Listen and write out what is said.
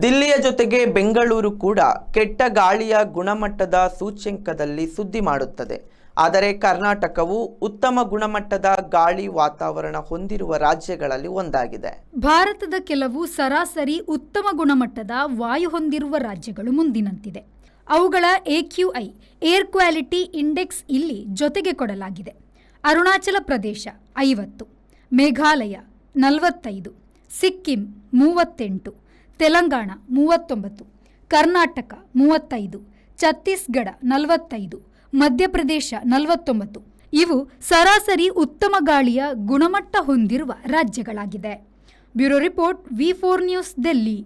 ದಿಲ್ಲಿಯ ಜೊತೆಗೆ ಬೆಂಗಳೂರು ಕೂಡ ಕೆಟ್ಟ ಗಾಳಿಯ ಗುಣಮಟ್ಟದ ಸೂಚ್ಯಂಕದಲ್ಲಿ ಸುದ್ದಿ ಮಾಡುತ್ತದೆ. ಆದರೆ ಕರ್ನಾಟಕವು ಉತ್ತಮ ಗುಣಮಟ್ಟದ ಗಾಳಿ ವಾತಾವರಣ ಹೊಂದಿರುವ ರಾಜ್ಯಗಳಲ್ಲಿ ಒಂದಾಗಿದೆ. ಭಾರತದ ಕೆಲವು ಸರಾಸರಿ ಉತ್ತಮ ಗುಣಮಟ್ಟದ ವಾಯು ಹೊಂದಿರುವ ರಾಜ್ಯಗಳು ಮುಂದಿನಂತಿದೆ. ಅವುಗಳ AQI ಏರ್ ಕ್ವಾಲಿಟಿ ಇಂಡೆಕ್ಸ್ ಇಲ್ಲಿ ಜೊತೆಗೆ ಕೊಡಲಾಗಿದೆ. ಅರುಣಾಚಲ ಪ್ರದೇಶ 50, ಮೇಘಾಲಯ 45, ಸಿಕ್ಕಿಂ 38, ತೆಲಂಗಾಣ 39, ಕರ್ನಾಟಕ 35, ಛತ್ತೀಸ್ಗಢ 45, ಮಧ್ಯಪ್ರದೇಶ 49 ಇವು ಸರಾಸರಿ ಉತ್ತಮ ಗಾಳಿಯ ಗುಣಮಟ್ಟ ಹೊಂದಿರುವ ರಾಜ್ಯಗಳಾಗಿದೆ. Bureau report V4 news, Delhi.